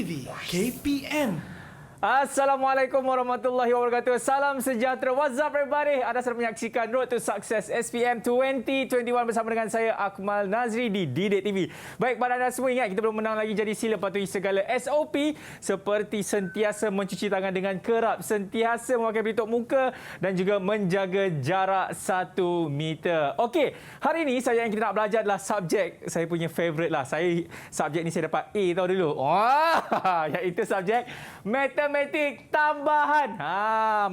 TV KPM. Assalamualaikum warahmatullahi wabarakatuh. Salam sejahtera. What's up everybody? Anda sedang menyaksikan Road to Success SPM 2021 bersama dengan saya Akmal Nazri di Didik TV. Baik, pada anda semua ingat kita belum menang lagi, jadi sila patuhi segala SOP seperti sentiasa mencuci tangan dengan kerap, sentiasa memakai pelitup muka dan juga menjaga jarak 1 meter. Okey, hari ini yang kita nak belajar adalah subjek saya punya favourite lah. Subjek ni saya dapat A tau dulu. Iaitu subjek matematik tambahan.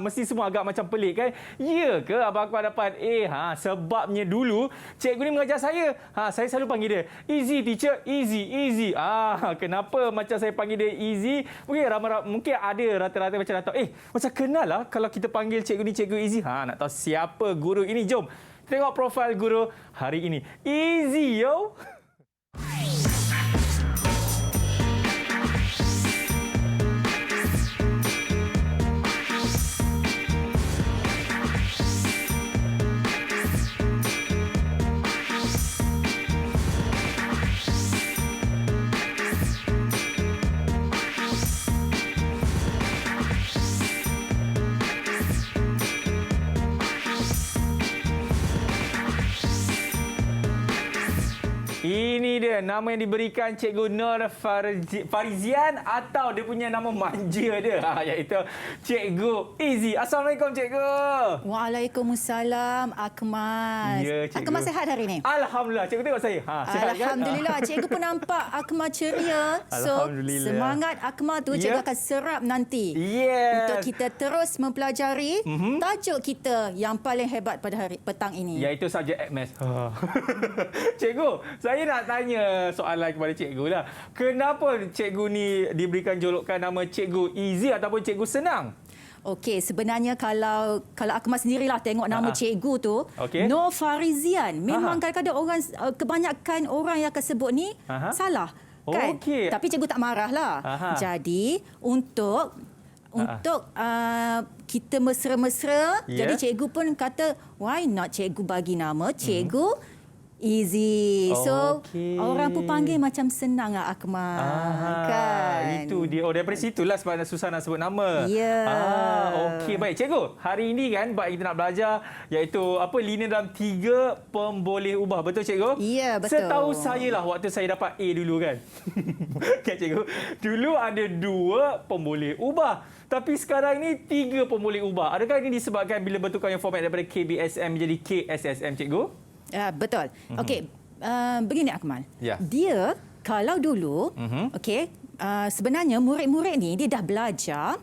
Mesti semua agak macam pelik kan? Ya ke abang aku dapat A? Sebabnya dulu cikgu ni mengajar saya. Saya selalu panggil dia easy teacher, easy. Kenapa macam saya panggil dia easy? Mungkin ada rata-rata macam nak tahu. Macam kenal lah kalau kita panggil cikgu ni cikgu easy. Nak tahu siapa guru ini? Jom tengok profil guru hari ini. Easy yo. Ini dia nama yang diberikan Cikgu Nur Farizian atau dia punya nama manja dia, iaitu Cikgu Easy. Assalamualaikum Cikgu. Waalaikumsalam Akmal. Ya, Cikgu. Akmal sihat hari ini? Alhamdulillah. Cikgu tengok saya. Sihat Alhamdulillah. Kan? Cikgu pun nampak Akmal ceria. So, semangat Akmal tu cikgu akan serap nanti. Yes. Untuk kita terus mempelajari tajuk kita yang paling hebat pada hari petang ini. Iaitu subjek Maths. Cikgu, saya nak tanya soalan kepada cikgu lah. Kenapa cikgu ni diberikan julukan nama Cikgu Easy ataupun Cikgu Senang? Okey, sebenarnya kalau Akmal sendirilah tengok nama cikgu tu, Nur Farizian. Memang kadang-kadang orang, kebanyakan orang yang akan sebut ni salah. Kan? Tapi cikgu tak marahlah. Jadi untuk kita mesra-mesra, jadi cikgu pun kata, why not cikgu bagi nama Cikgu Easy. So, orang pun panggil macam senang lah Akmal. Kan? Itu dia. Daripada situlah sebab susah nak sebut nama. Ya. Okey, baik. Cikgu, hari ini kan kita nak belajar iaitu linear dalam 3 pemboleh ubah. Betul cikgu? Ya, betul. Setahu saya lah waktu saya dapat A dulu kan. Kan cikgu? Dulu ada 2 pemboleh ubah. Tapi sekarang ni 3 pemboleh ubah. Adakah ini disebabkan bila bertukarnya format daripada KBSM menjadi KSSM cikgu? Betul. Okey, begini Akmal. Ya. Dia kalau dulu, sebenarnya murid-murid ni dia dah belajar,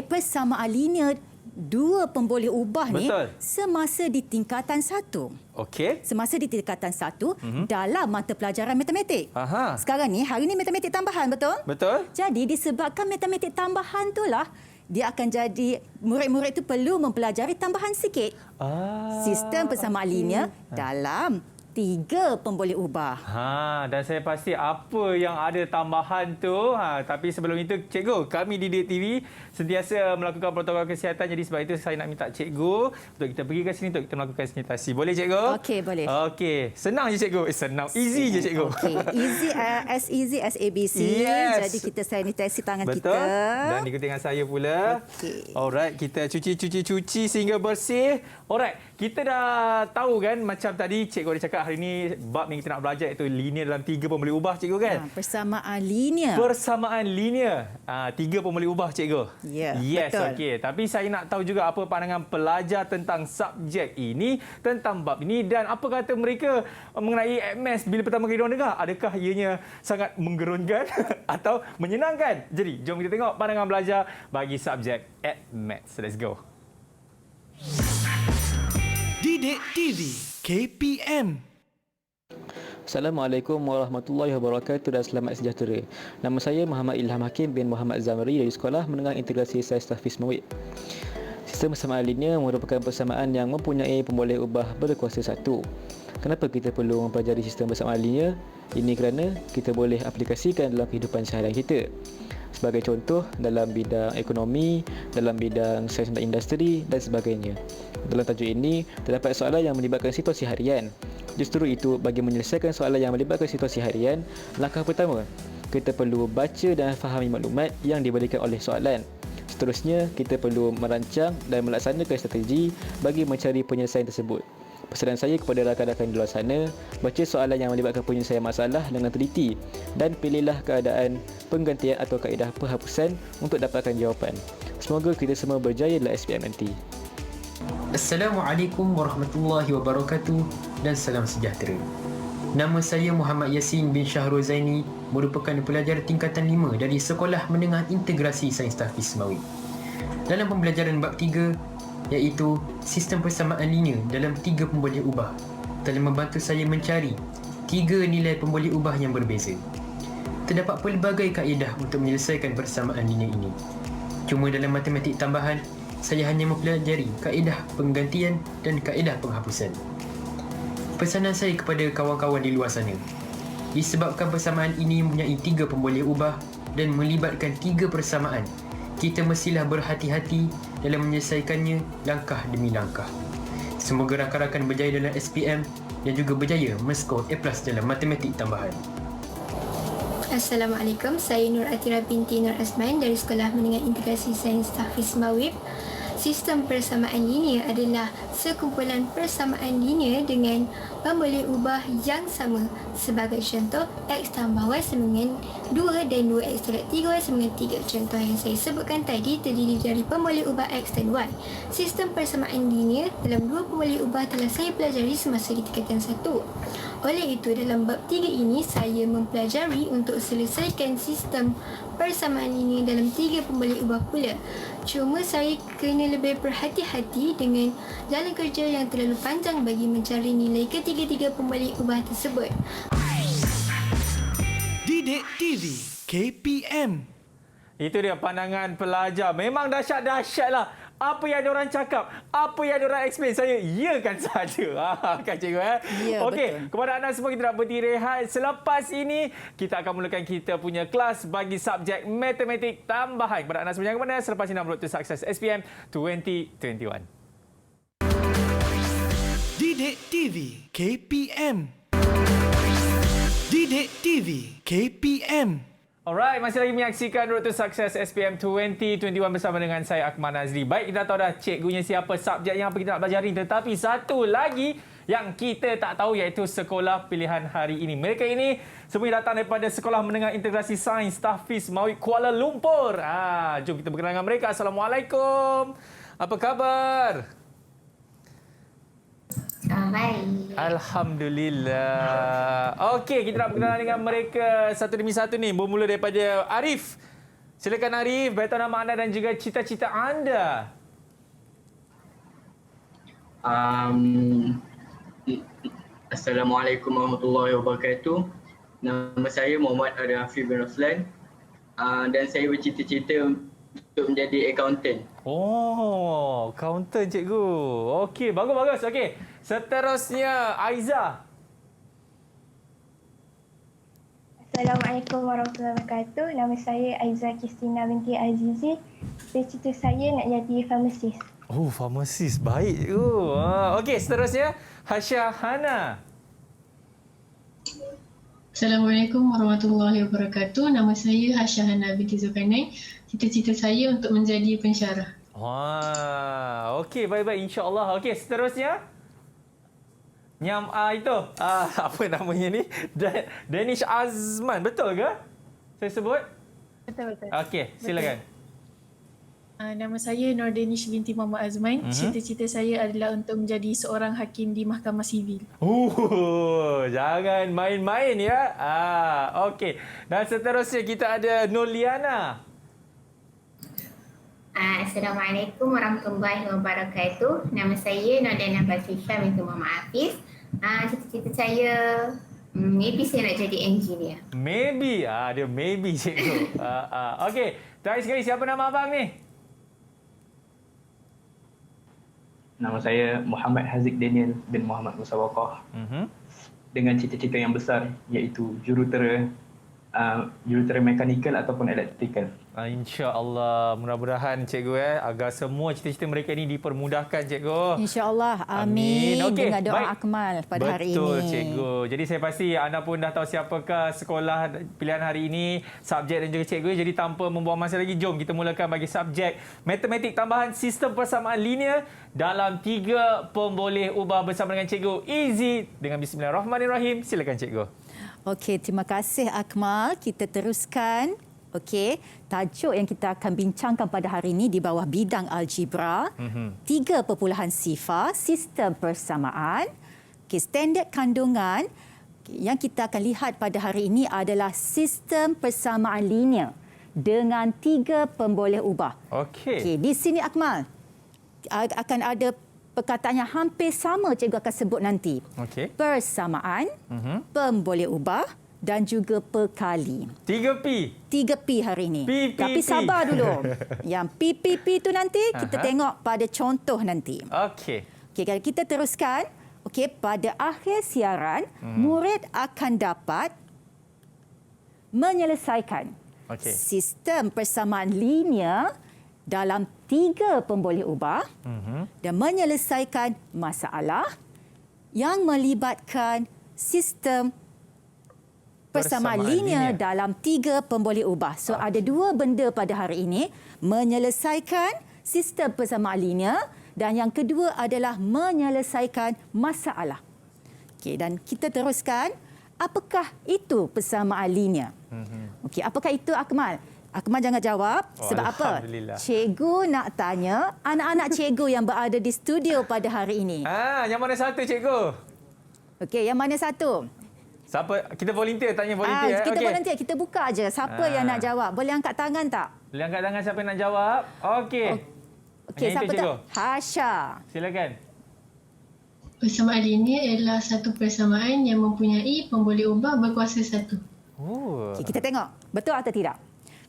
persamaan linear 2 pemboleh ubah ni semasa di tingkatan 1. Semasa di tingkatan 1 dalam mata pelajaran matematik. Sekarang ni, hari ni matematik tambahan, betul? Betul. Jadi disebabkan matematik tambahan itulah dia akan jadi murid-murid itu perlu mempelajari tambahan sikit. Sistem persamaan linear dalam 3 pemboleh ubah. Dan saya pasti apa yang ada tambahan tu. Tapi sebelum itu, cikgu, kami di Didik TV sentiasa melakukan protokol kesihatan. Jadi sebab itu saya nak minta cikgu untuk kita pergi ke sini untuk kita melakukan sanitasi. Boleh cikgu? Okey, boleh. Okey, senang je cikgu. Senang, easy je cikgu. Okey, easy as ABC. Yes. Jadi kita sanitasi tangan Betul. kita. Dan ikuti dengan saya pula. Alright, kita cuci sehingga bersih. Alright, kita dah tahu kan macam tadi cikgu ada cakap hari ini bab yang kita nak belajar iaitu linear dalam 3 pemboleh ubah cikgu kan? Persamaan linear. Persamaan linear. 3 pemboleh ubah cikgu. Ya, yes, betul. okey. Tapi saya nak tahu juga apa pandangan pelajar tentang subjek ini, tentang bab ini dan apa kata mereka mengenai Maths bila pertama kali diorang dengar. Adakah ianya sangat menggerunkan atau menyenangkan? Jadi, jom kita tengok pandangan pelajar bagi subjek Maths. Let's go. Didik TV KPM. Assalamualaikum warahmatullahi wabarakatuh dan selamat sejahtera. Nama saya Muhammad Ilham Hakim bin Muhammad Zamri dari Sekolah Menengah Integrasi Sains Tahfiz Mawid. Sistem persamaan linear merupakan persamaan yang mempunyai pemboleh ubah berkuasa 1. Kenapa kita perlu mempelajari sistem persamaan linear? Ini kerana kita boleh aplikasikan dalam kehidupan seharian kita. Sebagai contoh, dalam bidang ekonomi, dalam bidang sains dan industri dan sebagainya. Dalam tajuk ini, terdapat soalan yang melibatkan situasi harian. Justru itu, bagi menyelesaikan soalan yang melibatkan situasi harian, langkah pertama, kita perlu baca dan fahami maklumat yang diberikan oleh soalan. Seterusnya, kita perlu merancang dan melaksanakan strategi bagi mencari penyelesaian tersebut. Pesanan saya kepada rakan-rakan di luar sana, baca soalan yang melibatkan penyelesaian masalah dengan teliti dan pilihlah keadaan penggantian atau kaedah penghapusan untuk dapatkan jawapan. Semoga kita semua berjaya dalam SPM nanti. Assalamualaikum warahmatullahi wabarakatuh dan salam sejahtera. Nama saya Muhammad Yasin bin Syahrul Zaini, merupakan pelajar tingkatan 5 dari Sekolah Menengah Integrasi Sains Tahfiz Mawib. Dalam pembelajaran bab 3, iaitu sistem persamaan linear dalam 3 pemboleh ubah, telah membantu saya mencari 3 nilai pemboleh ubah yang berbeza. Terdapat pelbagai kaedah untuk menyelesaikan persamaan linear ini. Cuma dalam matematik tambahan, saya hanya mempelajari kaedah penggantian dan kaedah penghapusan. Pesanan saya kepada kawan-kawan di luar sana, disebabkan persamaan ini mempunyai 3 pemboleh ubah dan melibatkan 3 persamaan, kita mestilah berhati-hati dalam menyelesaikannya langkah demi langkah. Semoga rakan-rakan berjaya dalam SPM dan juga berjaya menskor A+ dalam matematik tambahan. Assalamualaikum, saya Nur Atira binti Nur Azman dari Sekolah Menengah Integrasi Sains Tahfiz Mawib. Sistem persamaan linear adalah sekumpulan persamaan linear dengan pemboleh ubah yang sama. Sebagai contoh, X tambah Y sama dengan 2 dan 2X tolak 3Y sama dengan 3. Contoh yang saya sebutkan tadi terdiri dari pemboleh ubah X dan Y. Sistem persamaan linear dalam 2 pemboleh ubah telah saya pelajari semasa di tingkatan 1. Oleh itu, dalam bab 3 ini saya mempelajari untuk selesaikan sistem persamaan linear dalam 3 pemboleh ubah pula. Cuma saya kena lebih berhati-hati dengan jalan kerja yang terlalu panjang bagi mencari nilai ketiga-tiga pemboleh ubah tersebut. Didik TV KPM. Itu dia pandangan pelajar. Memang dahsyat-dahsyat lah. Apa yang diorang cakap, apa yang diorang explain, saya iyakan saja. Kan cikgu Ya, okey, betul. kepada anda semua kita nak berhenti rehat. Selepas ini kita akan mulakan kita punya kelas bagi subjek matematik tambahan. Kepada anda semua yang mana selepas ini Road to Success SPM 2021. Didik TV KPM. Didik TV KPM. Alright, masih lagi menyaksikan Road to Success SPM 2021 bersama dengan saya Akmal Nazri. Baik, kita tahu dah cikgunya siapa, subjek yang apa kita nak pelajari, tetapi satu lagi yang kita tak tahu iaitu sekolah pilihan hari ini. Mereka ini semuanya datang daripada Sekolah Menengah Integrasi Sains Tahfiz Mawib Kuala Lumpur. Jom kita berkenalan dengan mereka. Assalamualaikum. Apa khabar? Baik. Alhamdulillah. Okey, kita nak berkenalan dengan mereka satu demi satu ni. Bermula daripada Arif. Silakan Arif, beritahu nama anda dan juga cita-cita anda. Assalamualaikum warahmatullahi wabarakatuh. Nama saya Muhammad Arif bin Roslan dan saya bercita-cita untuk menjadi accountant. Oh, accountant cikgu. Okey, bagus-bagus. Okey, seterusnya Aiza. Assalamualaikum warahmatullahi wabarakatuh. Nama saya Aiza Kristina binti Azizi. Cita-cita saya nak jadi farmasis. Oh, farmasis. Baik cikgu. Okey, seterusnya Hasya Hana. Assalamualaikum warahmatullahi wabarakatuh. Nama saya Hasya Hana binti Zulkarnain. Cita-cita saya untuk menjadi pensyarah. Wah, okey, baik-baik, insya-Allah. Okey, seterusnya apa namanya ni? Danish Azman, betul ke? Saya sebut? Betul-betul. Okey, silakan. Nama saya Nur Danish binti Muhammad Azman. Cita-cita saya adalah untuk menjadi seorang hakim di Mahkamah Sivil. Jangan main-main ya. Okey. Dan seterusnya kita ada Nurliana. Assalamualaikum warahmatullahi wabarakatuh. Nama saya Nordana Basisha binti Muhammad Hafiz. Cita-cita saya maybe saya nak jadi engineer. Maybe. Dia maybe cikgu. Okey. Terakhir sekali, siapa nama abang ni? Nama saya Muhammad Haziq Daniel bin Muhammad Musawakah. Dengan cita-cita yang besar iaitu jurutera mekanikal ataupun elektrikal. InsyaAllah. Mudah-mudahan cikgu agar semua cita-cita mereka ini dipermudahkan cikgu. InsyaAllah. Amin. Okey, Dengan doa baik. Akmal pada hari ini. Betul cikgu. Jadi saya pasti anda pun dah tahu siapakah sekolah pilihan hari ini, subjek dan juga cikgu. Jadi tanpa membuang masa lagi, jom kita mulakan bagi subjek matematik tambahan sistem persamaan linear dalam 3 pemboleh ubah bersama dengan cikgu Easy. Dengan bismillahirrahmanirrahim. Silakan cikgu. Okey, terima kasih Akmal. Kita teruskan. Okey, tajuk yang kita akan bincangkan pada hari ini di bawah bidang algebra. 3 perpuluhan sifar, sistem persamaan. Okey, standard kandungan yang kita akan lihat pada hari ini adalah sistem persamaan linear dengan 3 pemboleh ubah. Okey, di sini Akmal akan ada perkataan yang hampir sama cikgu akan sebut nanti. Okey. Persamaan, pemboleh ubah dan juga perkali. 3P. 3P hari ini. P. Tapi sabar dulu. Yang P tu nanti kita tengok pada contoh nanti. Okey. Okey, kalau kita teruskan, okey, pada akhir siaran murid akan dapat menyelesaikan sistem persamaan linear dalam 3 pemboleh ubah dan menyelesaikan masalah yang melibatkan sistem persamaan linear dalam 3 pemboleh ubah. So ada 2 benda pada hari ini, menyelesaikan sistem persamaan linear dan yang kedua adalah menyelesaikan masalah. Okey, dan kita teruskan, apakah itu persamaan linear? Okey, apakah itu Akmal? Akmal jangan jawab. Sebab apa? Cikgu nak tanya anak-anak cikgu yang berada di studio pada hari ini. Yang mana satu cikgu? Okey, yang mana satu? Siapa? Kita volunteer, tanya volunteer. Kita volunteer, kita buka aja. Siapa yang nak jawab? Boleh angkat tangan tak? Boleh angkat tangan siapa yang nak jawab? Okey. Okey, siapa tu? Hasha. Silakan. Persamaan linear adalah satu persamaan yang mempunyai pemboleh ubah berkuasa 1. Okey, kita tengok. Betul atau tidak?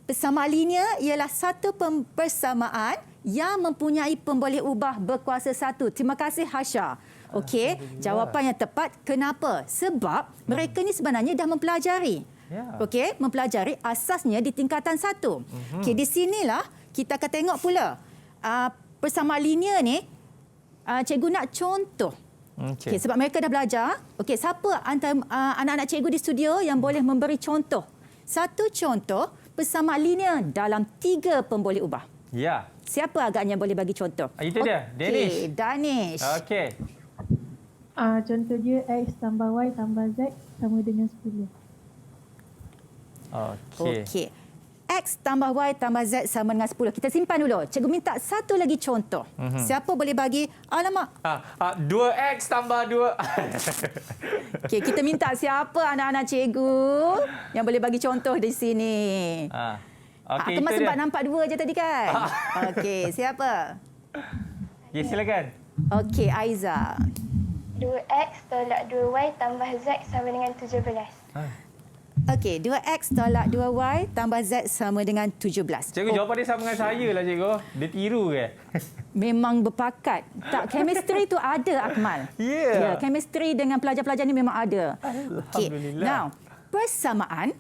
Persamaan linear ialah satu persamaan yang mempunyai pemboleh ubah berkuasa 1. Terima kasih Hasha. Okey, jawapan yang tepat. Kenapa? Sebab mereka ni sebenarnya dah mempelajari. Okey, mempelajari asasnya di tingkatan 1. Okey, di sinilah kita akan tengok pula persamaan linear ni. Cikgu nak contoh. Okey, sebab mereka dah belajar. Okey, siapa antara anak-anak cikgu di studio yang boleh memberi contoh? Satu contoh persamaan linear dalam 3 pemboleh ubah. Ya. Siapa agaknya boleh bagi contoh? Itu dia, Danish. Danish. Okey. Contoh dia X tambah Y tambah Z sama dengan 10. Okey. X tambah Y tambah Z sama dengan 10. Kita simpan dulu. Cikgu minta satu lagi contoh. Siapa boleh bagi? Alamak. 2X tambah 2. Okey, kita minta siapa anak-anak cikgu yang boleh bagi contoh di sini. Akmal sempat nampak 2 je tadi kan? Okey, siapa? Ya, silakan. Okey, Aiza. 2x tolak 2y tambah z sama dengan 17. Okey, 2x tolak 2y tambah z sama dengan 17. Cikgu, jawapan dia sama dengan saya lah cikgu. Dia tiru ke? Memang berpakat. Tak, chemistry tu ada Akmal. Ya, chemistry dengan pelajar-pelajar ni memang ada. Alhamdulillah. Now, persamaan.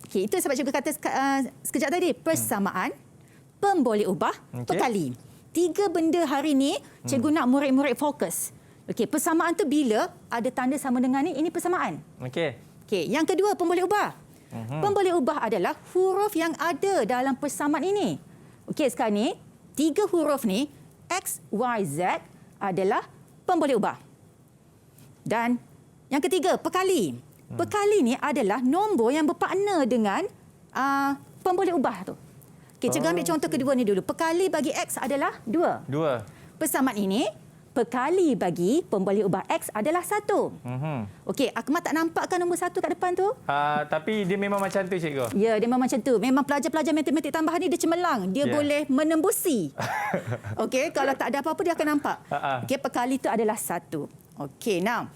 Okey, itu sebab cikgu kata sekejap tadi. Persamaan, pemboleh ubah, perkali. 3 benda hari ni cikgu nak murid-murid fokus. Okey, persamaan tu bila ada tanda sama dengan ni, ini persamaan. Okey, yang kedua pemboleh ubah. Pemboleh ubah adalah huruf yang ada dalam persamaan ini. Okey, sekarang ni 3 huruf ni X, Y, Z adalah pemboleh ubah. Dan yang ketiga, perkali. Perkali ni adalah nombor yang berpartner dengan pemboleh ubah tu. Okey, cikgu ambil contoh kedua ni dulu. Perkali bagi X adalah 2. Persamaan ini perkali bagi pemboleh ubah X adalah 1. Okey, Akmal tak nampakkan nombor 1 kat depan tu? Tapi dia memang macam tu, cikgu. Ya, dia memang macam tu. Memang pelajar-pelajar matematik tambahan ni dia cemerlang. Dia boleh menembusi. Okey, kalau tak ada apa-apa dia akan nampak. Okey, perkali itu adalah 1. Okey, now.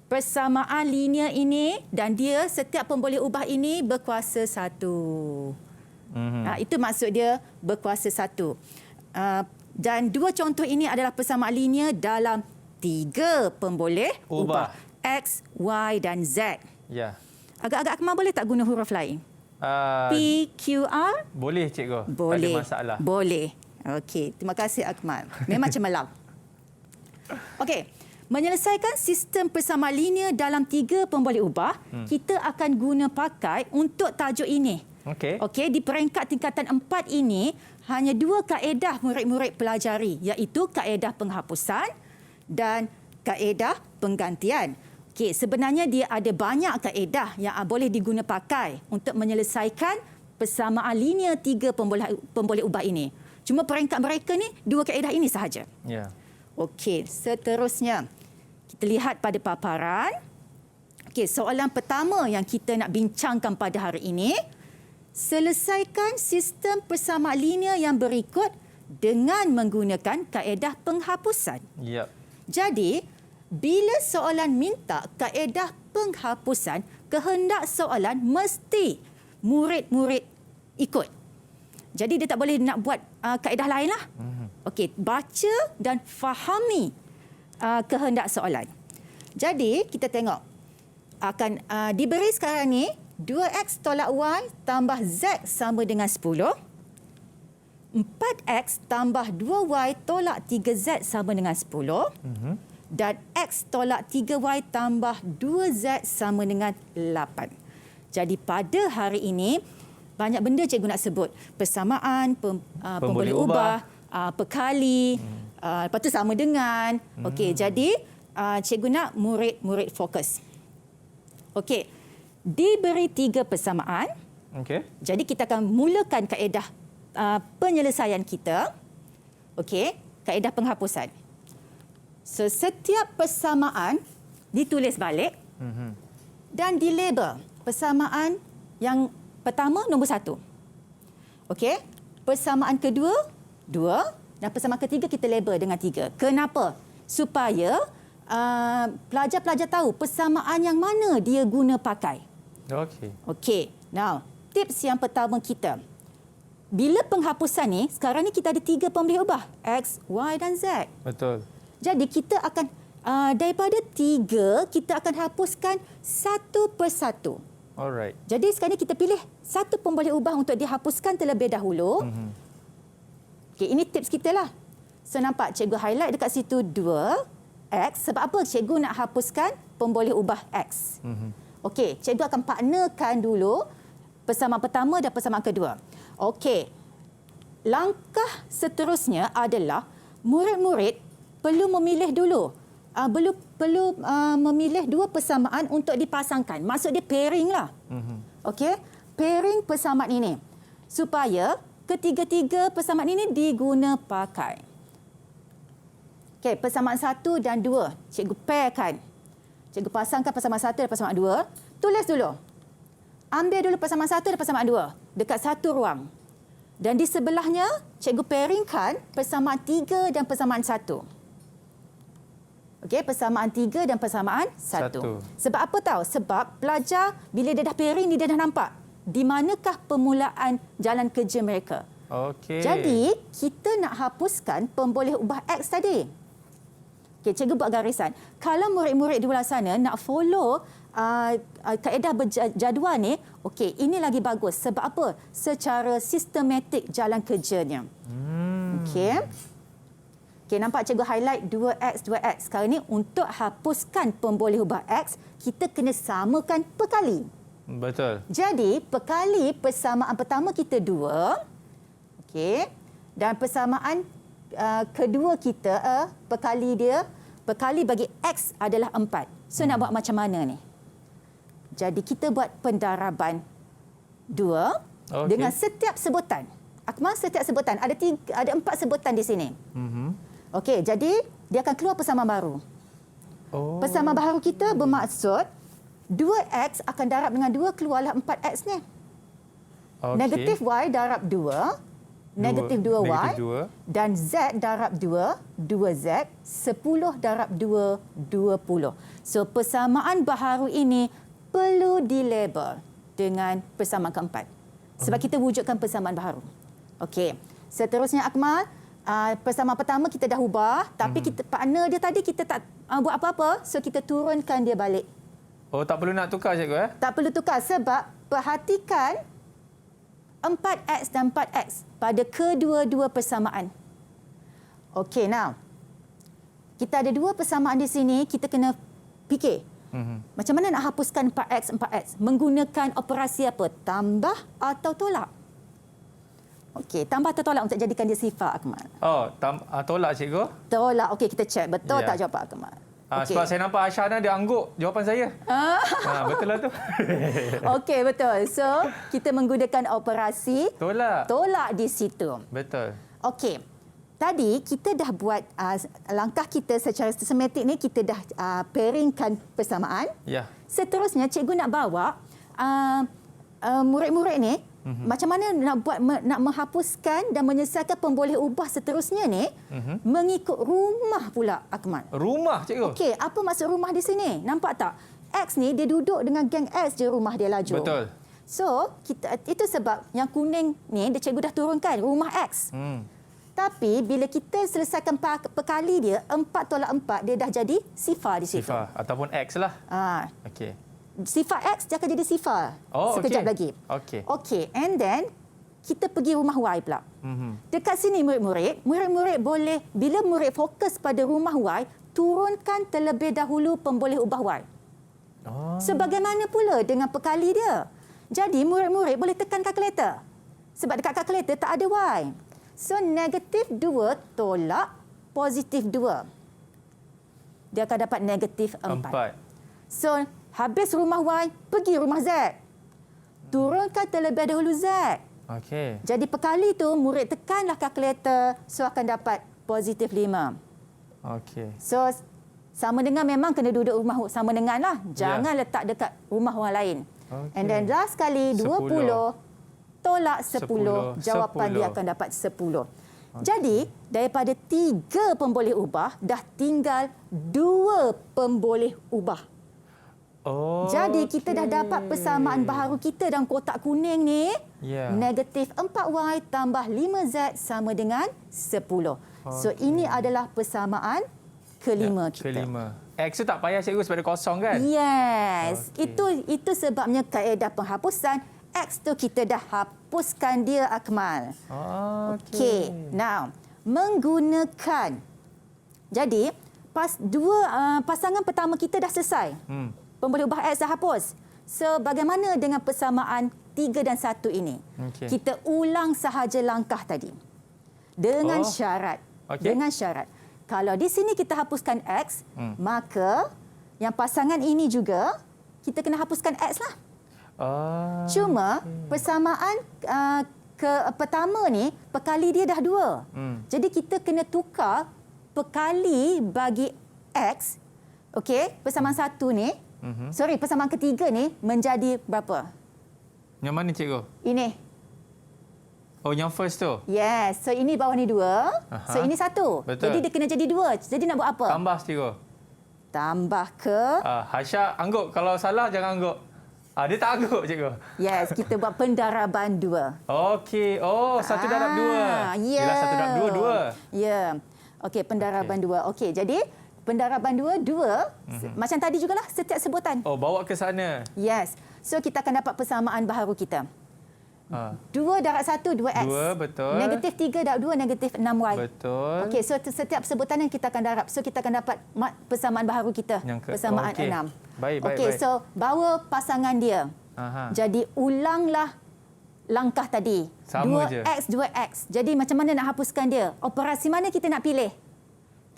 Persamaan linear ini dan dia setiap pemboleh ubah ini berkuasa 1. Itu maksud dia berkuasa 1. Dan 2 contoh ini adalah persamaan linear dalam 3 pemboleh ubah. X, Y dan Z. Ya. Agak-agak Akmal boleh tak guna huruf lain? PQR? Boleh cikgu. Boleh. Tak ada masalah. Boleh. Okey, terima kasih Akmal. Memang cemerlang. Okey, menyelesaikan sistem persamaan linear dalam 3 pemboleh ubah, kita akan guna pakai untuk tajuk ini. Okey. Okey, di peringkat tingkatan 4 ini, hanya 2 kaedah murid-murid pelajari, iaitu kaedah penghapusan dan kaedah penggantian. Okey, sebenarnya dia ada banyak kaedah yang boleh diguna pakai untuk menyelesaikan persamaan linear 3 pemboleh ubah ini. Cuma peringkat mereka ni 2 kaedah ini sahaja. Ya. Okey, seterusnya kita lihat pada paparan. Okey, soalan pertama yang kita nak bincangkan pada hari ini, selesaikan sistem persamaan linear yang berikut dengan menggunakan kaedah penghapusan. Ya. Jadi, bila soalan minta kaedah penghapusan, kehendak soalan mesti murid-murid ikut. Jadi dia tak boleh nak buat kaedah lain lah. Okey, baca dan fahami kehendak soalan. Jadi kita tengok akan diberi sekarang ni 2x tolak y tambah z sama dengan 10. 4x tambah 2y tolak 3z sama dengan 10. Dan x tolak 3y tambah 2z sama dengan 8. Jadi pada hari ini, banyak benda cikgu nak sebut. Persamaan, pemboleh ubah, perkali, lepas tu sama dengan. Okey, jadi cikgu nak murid-murid fokus. Okey, diberi 3 persamaan. Okey. Jadi kita akan mulakan kaedah penyelesaian kita. Okey, kaedah penghapusan. So, setiap persamaan ditulis balik dan dilabel. Persamaan yang pertama nombor 1. Okey, persamaan kedua 2 dan persamaan ketiga kita label dengan 3. Kenapa? Supaya pelajar-pelajar tahu persamaan yang mana dia guna pakai. Okey. Okey. Now, tips yang pertama kita. Bila penghapusan ni, sekarang ni kita ada 3 pemboleh ubah, X, Y dan Z. Betul. Jadi kita akan daripada 3 kita akan hapuskan satu persatu. Alright. Jadi sekarang ni kita pilih satu pemboleh ubah untuk dihapuskan terlebih dahulu. Okey, ini tips kita lah. So nampak cikgu highlight dekat situ 2x. Sebab apa cikgu nak hapuskan pemboleh ubah X? Okey, cikgu akan partnerkan dulu persamaan pertama dan persamaan kedua. Okey, langkah seterusnya adalah murid-murid perlu memilih dulu. Perlu memilih 2 persamaan untuk dipasangkan. Maksud dia pairing lah. Okey, pairing persamaan ini. Supaya ketiga-tiga persamaan ini diguna pakai. Okey, persamaan 1 dan 2. Cikgu pairkan. Cikgu pasangkan persamaan 1 dan persamaan 2. Tulis dulu. Ambil dulu persamaan 1 dan persamaan 2. Dekat satu ruang. Dan di sebelahnya, cikgu pairingkan persamaan 3 dan persamaan 1. Okey, persamaan 3 dan persamaan 1. Sebab apa tahu? Sebab pelajar bila dia dah pairing ni dia dah nampak di manakah permulaan jalan kerja mereka. Okey. Jadi, kita nak hapuskan pemboleh ubah X tadi. Okey, cikgu buat garisan. Kalau murid-murid di luar sana nak follow kaedah berjadual ni, okey, ini lagi bagus. Sebab apa? Secara sistematik jalan kerjanya. Okey. Okey, nampak cikgu highlight 2x, 2x. Sekarang ni untuk hapuskan pemboleh ubah X, kita kena samakan perkali. Betul. Jadi, perkali persamaan pertama kita 2. Okey. Dan persamaan kedua kita, perkali bagi X adalah 4. So, nak buat macam mana ni? Jadi, kita buat pendaraban 2 dengan setiap sebutan. Akmal, setiap sebutan. Ada 4 sebutan di sini. Okey, jadi dia akan keluar persamaan baru. Persamaan baru kita bermaksud 2x akan darab dengan 2, keluarlah 4x ni. Negatif y darab 2, negatif 2y, dan z darab 2, 2z, 10 darab 2, 20. So, persamaan baharu ini perlu dilabel dengan persamaan keempat. Sebab kita wujudkan persamaan baharu. Okey, seterusnya Akmal, persamaan pertama kita dah ubah, tapi kita partner dia tadi kita tak buat apa-apa, so kita turunkan dia balik. Oh, tak perlu nak tukar cikgu eh? Tak perlu tukar sebab perhatikan 4X dan 4X pada kedua-dua persamaan. Okey, now. Kita ada dua persamaan di sini, kita kena fikir. Macam mana nak hapuskan 4X menggunakan operasi apa? Tambah atau tolak? Okey, tambah atau tolak untuk jadikan dia sifar, Akmal? Oh, tolak cikgu. Tolak. Okey, kita cek. Betul tak jawapan Akmal? Okay. Sebab saya nampak Ashana dia angguk jawapan saya. Betul lah tu. Okey, betul. So, kita menggunakan operasi tolak di situ. Betul. Okey. Tadi kita dah buat langkah kita secara sistematik ni, kita dah pairingkan persamaan. Ya. Seterusnya cikgu nak bawa murid-murid ni macam mana nak menghapuskan dan menyelesaikan pemboleh ubah seterusnya ni mengikut rumah pula, Akmal. Rumah cikgu? Okey, apa maksud rumah di sini? Nampak tak? X ni dia duduk dengan geng X je rumah dia laju. Betul. So, itu sebab yang kuning ni dia cikgu dah turunkan rumah X. Tapi bila kita selesaikan perkali dia 4 tolak 4 dia dah jadi sifar di situ. Sifar ataupun X lah. Okey. Sifar X dia akan jadi sifar. Sekejap lagi. Okey. And then kita pergi rumah Y pula. Dekat sini murid-murid boleh bila murid fokus pada rumah Y, turunkan terlebih dahulu pemboleh ubah Y. Sebagaimana pula dengan perkali dia. Jadi murid-murid boleh tekan kalkulator. Sebab dekat kalkulator tak ada Y. So, negatif 2 tolak positif 2. Dia akan dapat negatif 4. So, habis rumah Y, pergi rumah Z. Turunkan terlebih dahulu Z. Okey. Jadi, perkali tu, murid tekanlah kalkulator. So, akan dapat positif 5. Okey. So, sama dengan memang kena duduk rumah sama dengan lah. Jangan letak dekat rumah orang lain. And then, last kali, 20. Tolak 10, jawapan dia akan dapat 10. Jadi, daripada 3 pemboleh ubah, dah tinggal 2 pemboleh ubah. Jadi, kita dah dapat persamaan baharu kita dalam kotak kuning ni. Negatif 4Y tambah 5Z sama dengan 10. So, ini adalah persamaan kelima kita. Kelima. X tu tak payah cikgu sebab dia kosong kan? Yes. Itu sebabnya kaedah penghapusan. X tu kita dah hapuskan dia, Akmal. Okey. Now, menggunakan. Jadi, pasangan pertama kita dah selesai. Pemboleh ubah X dah hapus. So, bagaimana dengan persamaan 3 dan 1 ini? Kita ulang sahaja langkah tadi. Dengan syarat. Dengan syarat. Kalau di sini kita hapuskan X, maka yang pasangan ini juga, kita kena hapuskan X lah. Cuma persamaan pertama ni perkali dia dah 2. Jadi kita kena tukar perkali bagi X. Okey, persamaan 1 ni. Persamaan ketiga ni menjadi berapa? Yang mana cikgu? Ini. Oh, yang first tu? Yes. So ini bawah ni 2. So ini 1. Betul. Jadi dia kena jadi 2. Jadi nak buat apa? Tambah cikgu. Tambah ke? Hasya angguk. Kalau salah jangan angguk. Dia tak angguk, cikgu. Yes, kita buat pendaraban 2. Okey. Oh, 1 darab 2. Ya. Yelah, 1 darab 2, 2. Ya. Okey, pendaraban 2. Okey, jadi pendaraban 2, 2. Macam tadi jugalah setiap sebutan. Oh, bawa ke sana. Yes. So, kita akan dapat persamaan baharu kita. 2 darab 1, 2X. 2, betul. Negatif 3 darab 2, negatif 6Y. Betul. Okey, so setiap sebutan yang kita akan darab. So, kita akan dapat persamaan baharu kita. Persamaan 6. Baik. Okey, so bawa pasangan dia. Jadi, ulanglah langkah tadi. Sama 2X, 2X. Jadi, macam mana nak hapuskan dia? Operasi mana kita nak pilih?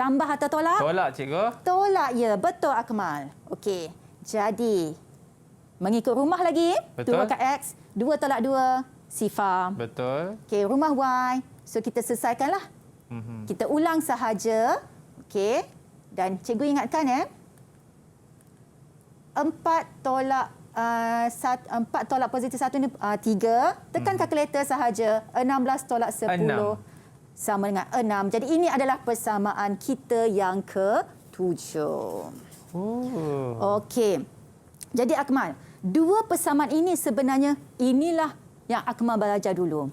Tambah atau tolak? Tolak, cikgu. Tolak, ya. Betul, Akmal. Okey, jadi mengikut rumah lagi. Betul. 2X, 2 tolak 2, sifar. Betul. Okey, rumah Y. So, kita selesaikanlah. Kita ulang sahaja. Okey. Dan cikgu ingatkan, 4 tolak positif 1 ni 3. Tekan kalkulator sahaja. 16 tolak 10 sama dengan 6. Jadi, ini adalah persamaan kita yang ke-7. Okey. Jadi, Akmal, 2 persamaan ini sebenarnya inilah yang Akmal belajar dulu.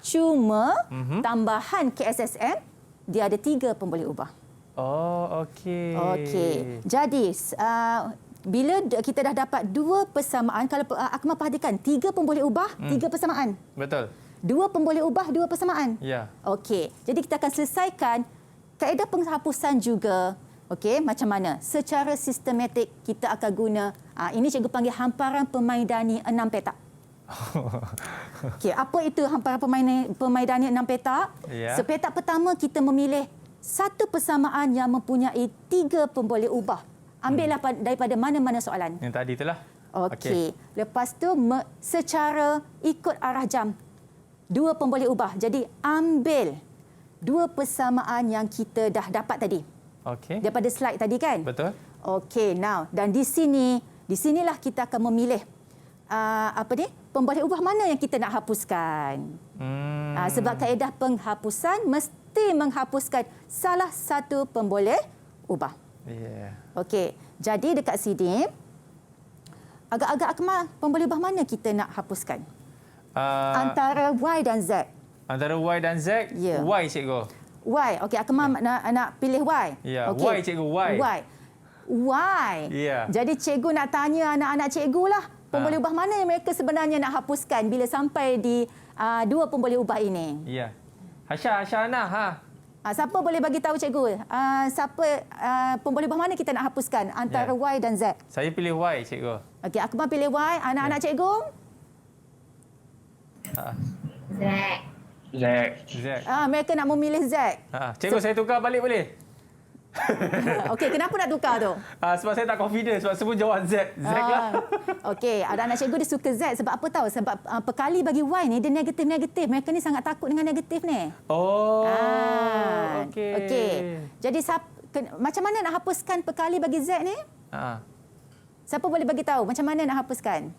Cuma tambahan KSSM, dia ada 3 pemboleh ubah. Oh, okey. Okey. Jadi, bila kita dah dapat dua persamaan, kalau Akmal perhatikan, 3 pun boleh ubah, 3 persamaan. Betul. 2 pun boleh ubah, 2 persamaan. Ya. Okey. Jadi kita akan selesaikan kaedah penghapusan juga. Okey, macam mana? Secara sistematik kita akan guna, ini cikgu panggil hamparan pemaidani 6 petak. Okey, apa itu hamparan pemaidani 6 petak? Ya. Sepetak pertama kita memilih satu persamaan yang mempunyai 3 pemboleh ubah. Ambillah daripada mana-mana soalan. Yang tadi itulah. Okey. Lepas tu secara ikut arah jam. 2 pemboleh ubah. Jadi ambil 2 persamaan yang kita dah dapat tadi. Okey. Daripada slide tadi kan? Betul. Okey, now dan di sinilah kita akan memilih pemboleh ubah mana yang kita nak hapuskan. Sebab kaedah penghapusan mesti menghapuskan salah satu pemboleh ubah. Yeah. Okey, jadi dekat sini agak-agak Akmal, pemboleh ubah mana kita nak hapuskan? Antara Y dan Z. Antara Y dan Z, Ya. Y cikgu. Y. Okey, Akmal nak pilih Y. Ya, Okey. Y cikgu, Y. Y. Ya. Jadi cikgu nak tanya anak-anak cikgu lah, pemboleh ubah mana yang mereka sebenarnya nak hapuskan bila sampai di 2 pemboleh ubah ini? Ya. Hasha Ana, Siapa boleh bagi tahu cikgu? Pemboleh ubah mana kita nak hapuskan antara Y dan Z? Saya pilih Y, cikgu. Okey, Akmal pilih Y. Anak-anak cikgu? Z. Mereka nak memilih Z. Cikgu, saya tukar balik boleh? Okey, kenapa nak tukar tu? Sebab saya tak confident sebab semua jawab Z. Z lah. Okey, ada anak cikgu dia suka Z sebab apa tahu? Sebab perkali bagi Y ni dia negatif-negatif. Mereka ni sangat takut dengan negatif ni. Oh. Okey. Jadi macam mana nak hapuskan perkali bagi Z ni? Siapa boleh bagi tahu macam mana nak hapuskan?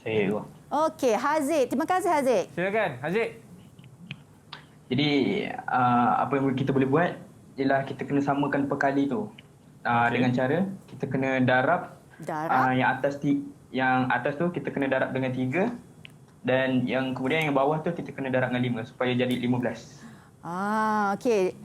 Saya. Okey, Haziq. Terima kasih Haziq. Silakan, Haziq. Jadi apa yang kita boleh buat ialah kita kena samakan perkali tu. Dengan cara kita kena darab. Yang atas tu kita kena darab dengan 3 dan yang kemudian yang bawah tu kita kena darab dengan 5 supaya jadi 15. Okey.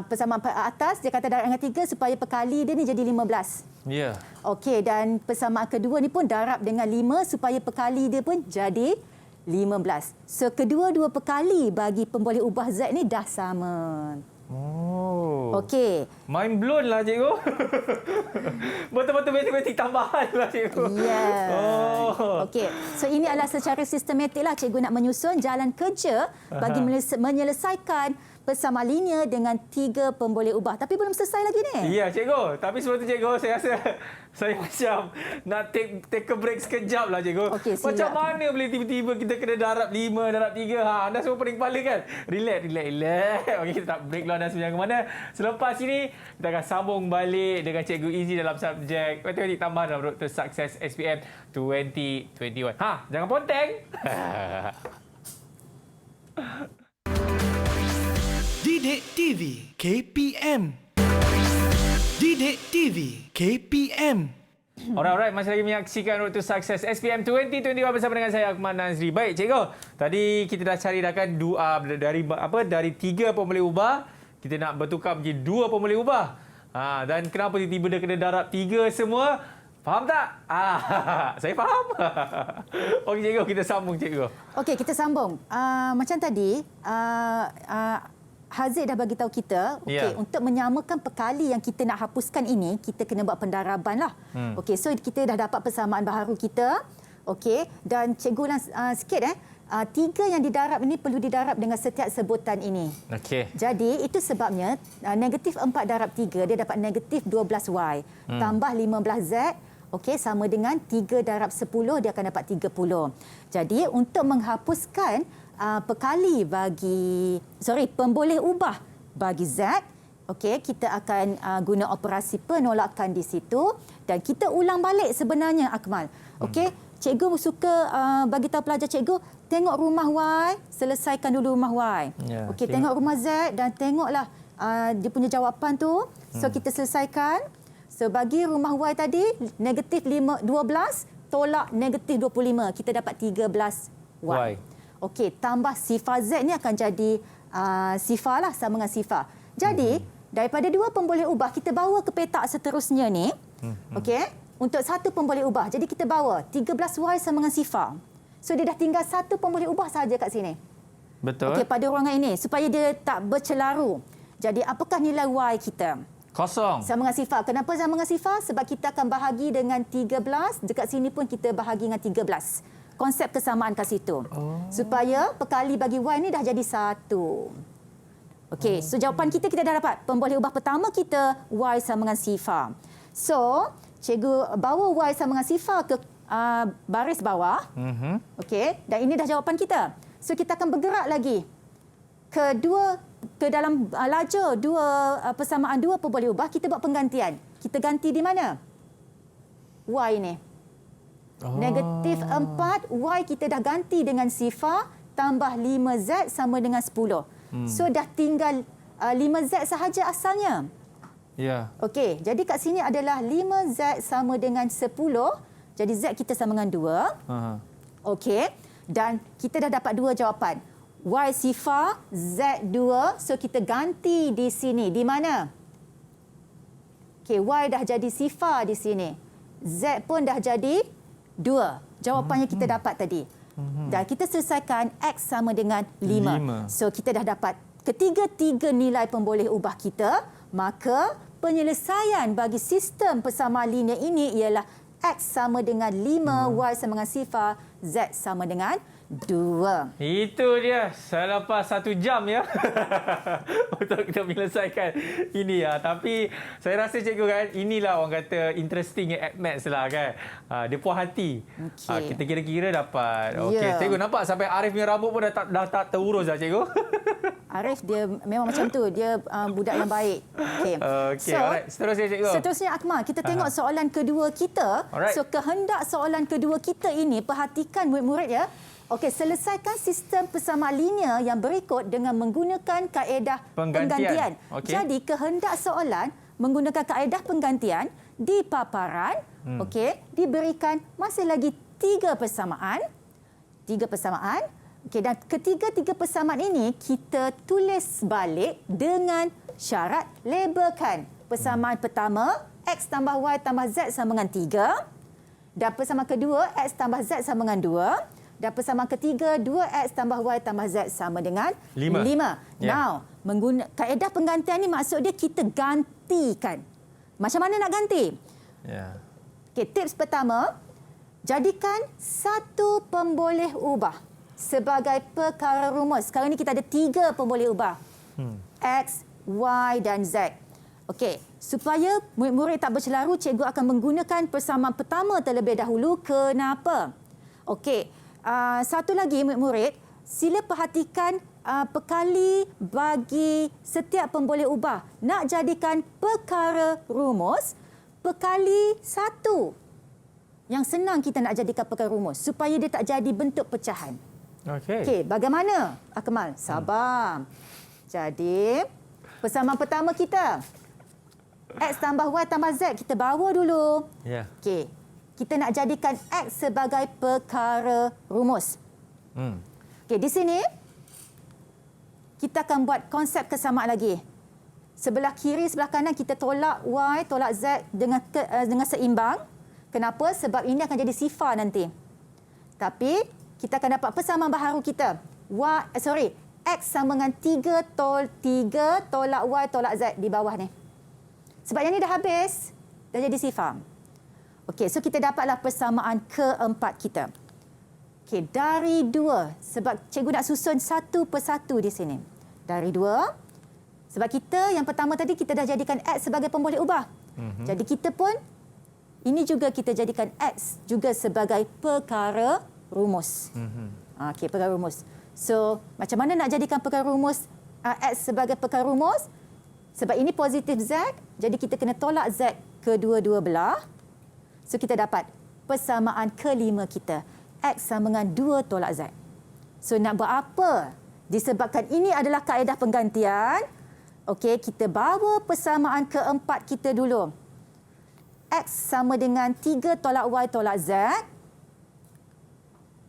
Persamaan atas dia kata darab dengan 3 supaya perkali dia ni jadi 15. Ya. Okey, dan persamaan kedua ni pun darab dengan 5 supaya perkali dia pun jadi 15. So kedua-dua perkali bagi pemboleh ubah Z ni dah sama. Oh. Okey. Mind blown lah cikgu. Betul-betul matematik tambahan lah cikgu. Ya. Oh. Okey. So ini adalah secara sistematik lah cikgu nak menyusun jalan kerja bagi menyelesaikan persamaan linear dengan 3 pemboleh ubah. Tapi belum selesai lagi ni. Ya cikgu. Tapi sebelum tu cikgu saya rasa saya macam nak take a break sekejap lah cikgu. Okey, macam mana boleh tiba-tiba kita kena darab 5, darab 3. Anda semua pening kepala kan? Relax. Okey, kita tak break lah anda semua jangan ke mana. Selepas ini kita akan sambung balik dengan Cikgu Izzy dalam subjek matematik tambahan dalam Road to Success SPM 2021. Jangan ponteng. Didik TV KPM. Didik TV KPM. Alright, masih lagi menyaksikan Road to Success SPM 2021 bersama dengan saya Akmal Nazri. Baik cikgu, tadi kita dah cari dah kan dari 3 pemboleh ubah kita nak bertukar menjadi 2 pemboleh ubah. Dan kenapa tiba-tiba dia kena darab 3 semua? Faham tak? Saya faham. Okey cikgu, kita sambung cikgu. Okey, kita sambung. Macam tadi Haziq dah bagi tahu kita, untuk menyamakan perkali yang kita nak hapuskan ini, kita kena buat pendaraban lah. Okey, so kita dah dapat persamaan baharu kita. Okey, dan cikgu ulang sikit 3 yang didarab ini perlu didarab dengan setiap sebutan ini. Okey. Jadi itu sebabnya negatif 4 darab 3 dia dapat negatif 12Y tambah 15Z. Okey, sama dengan 3 darab 10 dia akan dapat 30. Jadi untuk menghapuskan pemboleh ubah bagi Z, okey, kita akan guna operasi penolakan di situ dan kita ulang balik sebenarnya Akmal. Okey, cikgu suka bagi tahu pelajar cikgu tengok rumah Y, selesaikan dulu rumah Y. Okey, tengok rumah Z dan tengoklah dia punya jawapan tu. So kita selesaikan. So bagi rumah Y tadi negatif 12 tolak negatif 25, kita dapat 13Y. Okey, tambah sifar Z ni akan jadi sifar lah, sama dengan sifar. Jadi, daripada 2 pemboleh ubah, kita bawa ke petak seterusnya ni. Okey, untuk satu pemboleh ubah. Jadi kita bawa 13Y sama dengan sifar. So dia dah tinggal satu pemboleh ubah sahaja kat sini. Betul. Okey, pada ruangan ini supaya dia tak bercelaru. Jadi apakah nilai Y kita? Kosong. Sama dengan sifar. Kenapa sama dengan sifar? Sebab kita akan bahagi dengan 13. Dekat sini pun kita bahagi dengan 13. Konsep kesamaan kat situ. Supaya perkali bagi Y ni dah jadi 1. Okey, so jawapan kita dah dapat. Pemboleh ubah pertama kita Y sama dengan sifar. So, cikgu bawa Y sama dengan sifar ke baris bawah. Okey, dan ini dah jawapan kita. So kita akan bergerak lagi ke dalam lajur persamaan dua pemboleh ubah. Kita buat penggantian. Kita ganti di mana? Y ni. Negatif 4, Y kita dah ganti dengan sifar tambah 5Z sama dengan 10. So dah tinggal 5Z sahaja asalnya. Ya. Okey, jadi kat sini adalah 5Z sama dengan 10. Jadi Z kita sama dengan 2. Okey, dan kita dah dapat dua jawapan. Y sifar, Z 2. So kita ganti di sini. Di mana? Okey, Y dah jadi sifar di sini. Z pun dah jadi 2. Jawapannya kita dapat tadi. Dan kita selesaikan X sama dengan 5. So kita dah dapat ketiga-tiga nilai pemboleh ubah kita. Maka penyelesaian bagi sistem persamaan linear ini ialah X sama dengan 5, Y sama dengan sifar, Z sama dengan 2. Itu dia. Selepas 1 jam ya untuk kita menyelesaikan ini ya. Tapi saya rasa cikgu kan, inilah orang kata interesting at maths lah kan. Dia puas hati. Kita kira-kira dapat. Okey, cikgu nampak sampai Arif punya rambut pun dah tak terurus dah cikgu. Arif dia memang macam tu. Dia budak yang baik. Okey. Okey, alright. Seterusnya cikgu. Seterusnya Akmal, kita tengok soalan kedua kita. So kehendak soalan kedua kita ini, perhatikan murid-murid ya. Okey, selesaikan sistem persamaan linear yang berikut dengan menggunakan kaedah penggantian. Okay. Jadi, kehendak soalan menggunakan kaedah penggantian di paparan, okey, diberikan masih lagi 3 persamaan. 3 persamaan. Okey, dan ketiga-tiga persamaan ini kita tulis balik dengan syarat labelkan. Persamaan pertama, X tambah Y tambah Z sama dengan 3. Dan persamaan kedua, X tambah Z sama dengan 2. Dan persamaan ketiga, 2X tambah Y tambah Z sama dengan 5. Now, kaedah penggantian ini maksud dia kita gantikan. Macam mana nak ganti? Okay, tips pertama, jadikan satu pemboleh ubah sebagai perkara rumus. Sekarang ini kita ada 3 pemboleh ubah. X, Y dan Z. Okey, supaya murid-murid tak bercelaru, cikgu akan menggunakan persamaan pertama terlebih dahulu. Kenapa? Okey. Satu lagi murid-murid, sila perhatikan perkali bagi setiap pemboleh ubah. Nak jadikan perkara rumus, perkali 1. Yang senang kita nak jadikan perkara rumus supaya dia tak jadi bentuk pecahan. Okey, bagaimana Akmal? Sabar. Jadi, persamaan pertama kita, X tambah Y tambah Z, kita bawa dulu. Okey. Kita nak jadikan X sebagai perkara rumus. Okey, di sini kita akan buat konsep kesamaan lagi. Sebelah kiri, sebelah kanan kita tolak Y, tolak Z dengan seimbang. Kenapa? Sebab ini akan jadi sifar nanti. Tapi kita akan dapat persamaan baharu kita. X sama dengan 3 tolak Y tolak Z di bawah ni. Sebab yang ni dah habis, dah jadi sifar. Okey, so kita dapatlah persamaan keempat kita. Okey, dari 2. Sebab cikgu nak susun satu persatu di sini. Dari 2. Sebab kita yang pertama tadi kita dah jadikan X sebagai pemboleh ubah. Jadi kita pun, ini juga kita jadikan X juga sebagai perkara rumus. Okey, perkara rumus. So, macam mana nak jadikan perkara rumus X sebagai perkara rumus? Sebab ini positif Z, jadi kita kena tolak Z kedua-dua belah. So, kita dapat persamaan kelima kita. X sama dengan 2 tolak Z. So, nak buat apa? Disebabkan ini adalah kaedah penggantian. Okey, kita bawa persamaan keempat kita dulu. X sama dengan 3 tolak Y tolak Z.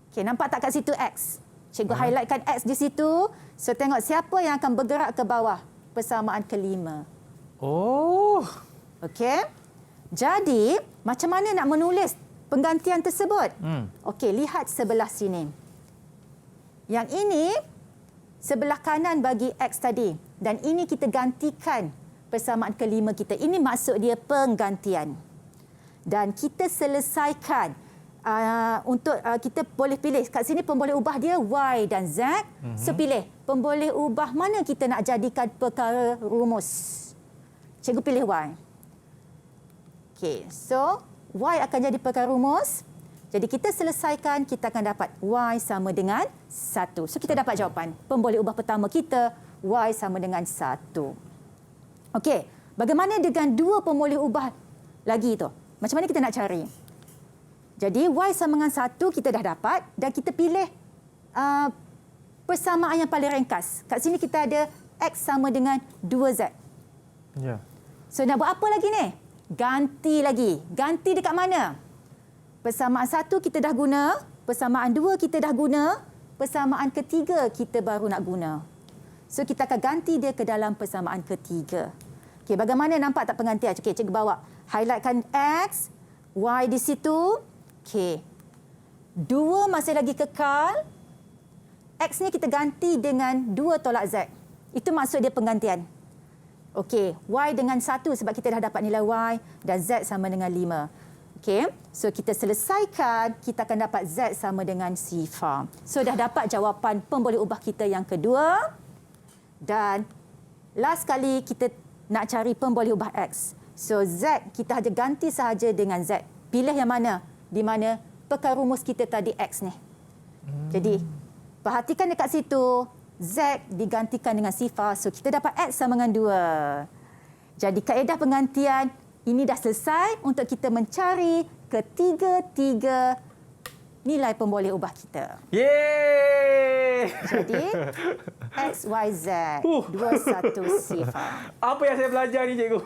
Okey, nampak tak kat situ X? Cikgu highlightkan X di situ. So, tengok siapa yang akan bergerak ke bawah. Persamaan kelima. Oh. Okey. Jadi, macam mana nak menulis penggantian tersebut? Okey, lihat sebelah sini. Yang ini sebelah kanan bagi X tadi. Dan ini kita gantikan persamaan kelima kita. Ini maksud dia penggantian. Dan kita selesaikan untuk kita boleh pilih. Kat sini pemboleh ubah dia Y dan Z. So, pilih pemboleh ubah mana kita nak jadikan perkara rumus. Cikgu pilih Y. Okey, so Y akan jadi perkara rumus. Jadi kita selesaikan, kita akan dapat Y sama dengan 1. So kita dapat jawapan. Pemboleh ubah pertama kita, Y sama dengan 1. Okey, bagaimana dengan dua pemboleh ubah lagi tu? Macam mana kita nak cari? Jadi Y sama dengan 1 kita dah dapat dan kita pilih persamaan yang paling ringkas. Kat sini kita ada X sama dengan 2Z. Ya. So nak buat apa lagi ni? Ganti lagi. Ganti dekat mana? Persamaan 1 kita dah guna. Persamaan 2 kita dah guna. Persamaan ketiga kita baru nak guna. So kita akan ganti dia ke dalam persamaan ketiga. Okey, bagaimana nampak tak penggantian? Okey, cikgu bawa. Highlightkan X, Y di situ. Okey. 2 masih lagi kekal. X ni kita ganti dengan 2 tolak Z. Itu maksud dia penggantian. Okey, Y dengan 1 sebab kita dah dapat nilai Y dan Z sama dengan 5. Okey, so kita selesaikan, kita akan dapat Z sama dengan sifar. So dah dapat jawapan pemboleh ubah kita yang kedua. Dan last kali kita nak cari pemboleh ubah X. So Z kita hanya ganti sahaja dengan Z. Pilih yang mana? Di mana perkara rumus kita tadi X ni. Jadi perhatikan dekat situ. Z digantikan dengan sifar. So, kita dapat X sama dengan 2. Jadi, kaedah penggantian ini dah selesai untuk kita mencari ketiga-tiga nilai pemboleh ubah kita. Yeay! Jadi, X, Y, Z. 2, 1, sifar. Apa yang saya belajar ni, cikgu?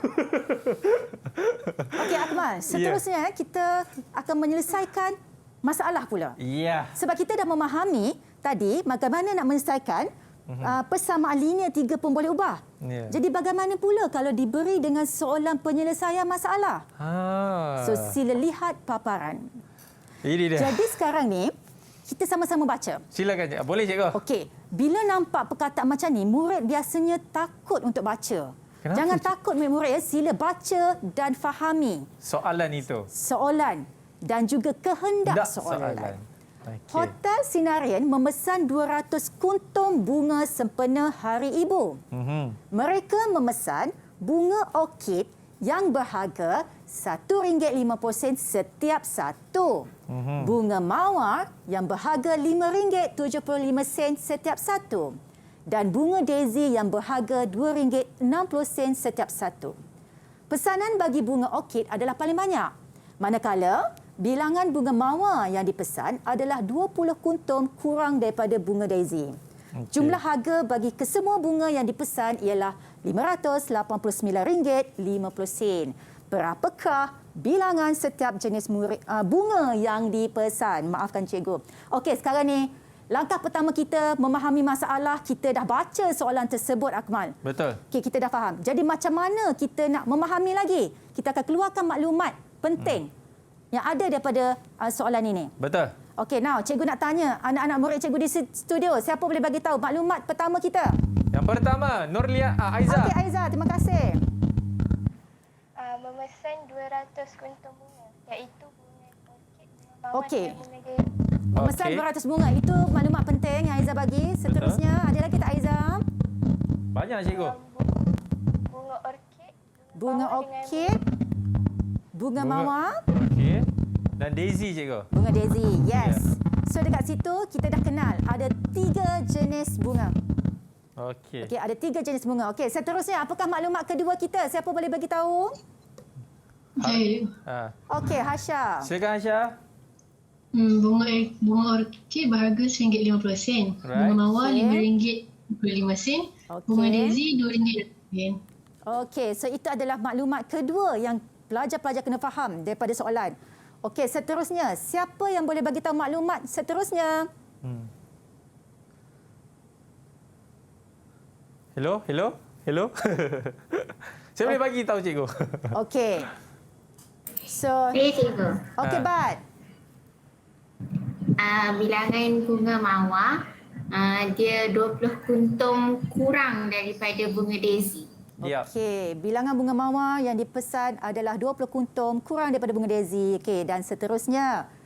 Okey, Akmal. Seterusnya, kita akan menyelesaikan masalah pula. Ya. Sebab kita dah memahami tadi bagaimana nak menyelesaikan persamaan linear 3 pemboleh ubah. Yeah. Jadi bagaimana pula kalau diberi dengan soalan penyelesaian masalah? So sila lihat paparan. Ini dia. Jadi sekarang ni kita sama-sama baca. Silakan, cikgu. Boleh, cikgu? Okey. Bila nampak perkataan macam ni, murid biasanya takut untuk baca. Kenapa? Jangan takut murid-murid ya. Sila baca dan fahami Soalan itu. soalan dan juga kehendak soalan. Okay. Hotel Sinarian memesan 200 kuntum bunga sempena Hari Ibu. Mereka memesan bunga orkid yang berharga RM1.50 setiap satu. Bunga mawar yang berharga RM5.75 setiap satu. Dan bunga daisy yang berharga RM2.60 setiap satu. Pesanan bagi bunga orkid adalah paling banyak. Manakala bilangan bunga mawar yang dipesan adalah 20 kuntum kurang daripada bunga daisy. Jumlah harga bagi kesemua bunga yang dipesan ialah RM589.50. Berapakah bilangan setiap jenis bunga yang dipesan? Maafkan cikgu. Okey, sekarang ni langkah pertama kita memahami masalah. Kita dah baca soalan tersebut, Akmal. Betul. Okey, kita dah faham. Jadi macam mana kita nak memahami lagi? Kita akan keluarkan maklumat penting yang ada daripada soalan ini. Betul. Okey, now cikgu nak tanya anak-anak murid cikgu di studio. Siapa boleh bagi tahu maklumat pertama kita? Yang pertama, Nurlia Aiza. Okey, Aiza, terima kasih. Memesan 200 kuntum bunga, iaitu bunga orkid, bunga mawar Okey. dan bunga daisy. Memesan 200 bunga. Itu maklumat penting yang Aiza bagi. Seterusnya, ada lagi tak Aiza? Banyak, cikgu. Bunga orkid. Bunga orkid. Bunga mawar. Okey. Dan daisy, cikgu. Bunga daisy, yes. So dekat situ kita dah kenal ada 3 jenis bunga. Okey. Okey, ada 3 jenis bunga. Okey, seterusnya apakah maklumat kedua kita? Siapa boleh bagi tahu? Okey, Hasya. Silakan, Hasya. Bunga orkid berharga RM1.50. Bunga mawar RM5.25. Bunga daisy RM2.00. Okey, so itu adalah maklumat kedua yang pelajar-pelajar kena faham daripada soalan. Okey, seterusnya, siapa yang boleh bagi tahu maklumat seterusnya? Hello? Saya boleh bagi tahu, cikgu. Okey. So, Cikgu. okey, Bat. Bilangan bunga mawar dia 20 kuntum kurang daripada bunga daisy. Okey, bilangan bunga mawar yang dipesan adalah 20 kuntum kurang daripada bunga daisy. Okey, dan seterusnya.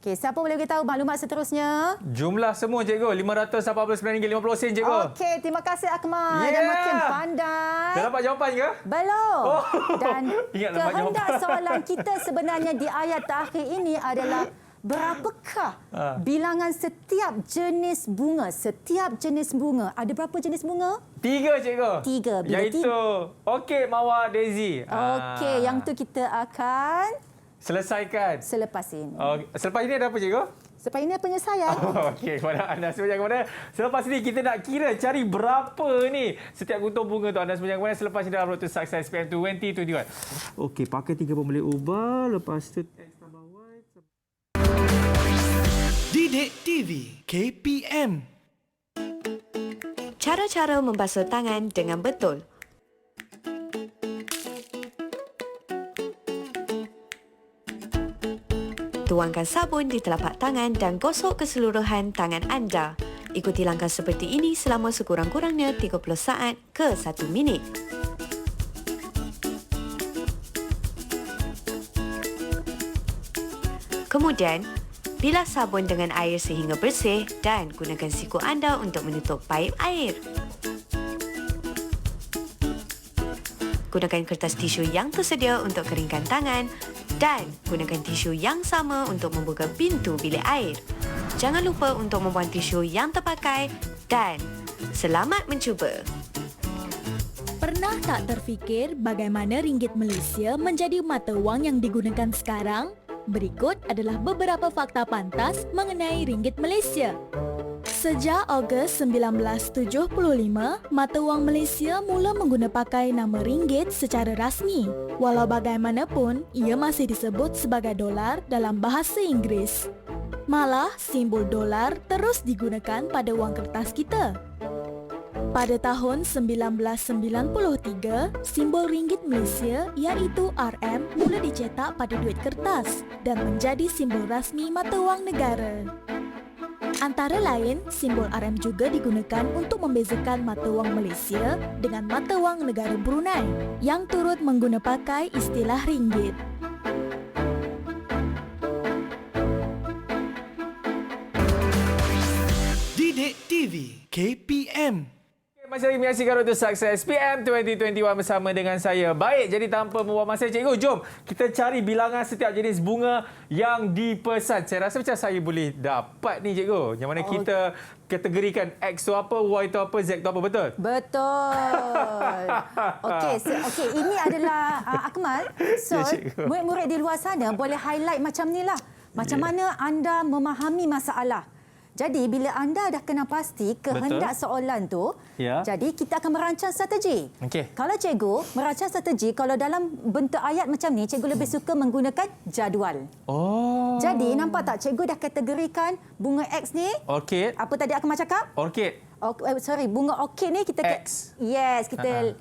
Okey, siapa boleh beritahu maklumat seterusnya? Jumlah semua cikgu RM589.50 cikgu. Okey, terima kasih Akmal. Dan makin pandai. Dah dapat jawapan ke? Belum. Dan Ingatlah buat kehendak jawapan. soalan kita sebenarnya di ayat terakhir ini adalah berapakah bilangan setiap jenis bunga? Setiap jenis bunga. Ada berapa jenis bunga? 3 cikgu. 3. Iaitu orkid, mawar, daisy. Okey, yang tu kita akan selesaikan selepas ini. Selepas ini ada apa cikgu? Selepas ini penyelesaian. Okey, kepada anda semua kepada selepas ini kita nak kira cari berapa ni setiap kuntum bunga tu anda semua kepada selepas ini dalam Road to Success SPM 2021. Okey, pakai 3 pembeli ubah, lepas tu X tambah Y. Didik TV KPM. Cara-cara membasuh tangan dengan betul. Tuangkan sabun di telapak tangan dan gosok keseluruhan tangan anda. Ikuti langkah seperti ini selama sekurang-kurangnya 30 saat ke 1 minit. Kemudian, bilas sabun dengan air sehingga bersih dan gunakan siku anda untuk menutup paip air. Gunakan kertas tisu yang tersedia untuk keringkan tangan dan gunakan tisu yang sama untuk membuka pintu bilik air. Jangan lupa untuk membuang tisu yang terpakai dan selamat mencuba. Pernah tak terfikir bagaimana ringgit Malaysia menjadi mata wang yang digunakan sekarang? Berikut adalah beberapa fakta pantas mengenai ringgit Malaysia. Sejak Ogos 1975, mata wang Malaysia mula mengguna pakai nama ringgit secara rasmi. Walau bagaimanapun, ia masih disebut sebagai dolar dalam bahasa Inggeris. Malah, simbol dolar terus digunakan pada wang kertas kita. Pada tahun 1993, simbol ringgit Malaysia iaitu RM mula dicetak pada duit kertas dan menjadi simbol rasmi mata wang negara. Antara lain, simbol RM juga digunakan untuk membezakan mata wang Malaysia dengan mata wang negara Brunei yang turut mengguna pakai istilah ringgit. Didik TV KPM. Masih lagi menyaksikan Road to Success SPM 2021 bersama dengan saya. Baik, jadi tanpa membuang masa cikgu, jom kita cari bilangan setiap jenis bunga yang dipesan. Saya rasa macam saya boleh dapat ni cikgu. Yang mana kita kategorikan X tu apa, Y tu apa, Z tu apa, betul? Betul. Okey, ini adalah Akmal. So, murid-murid di luar sana boleh highlight macam ni lah. Macam mana anda memahami masalah. Jadi bila anda dah kenal pasti kehendak soalan tu, jadi kita akan merancang strategi. Kalau cikgu merancang strategi, kalau dalam bentuk ayat macam ni, cikgu lebih suka menggunakan jadual. Jadi nampak tak cikgu dah kategorikan bunga X ni? Orkid. Apa tadi Akmal cakap? Orkid. Bunga orkid ni kita X. Yes, kita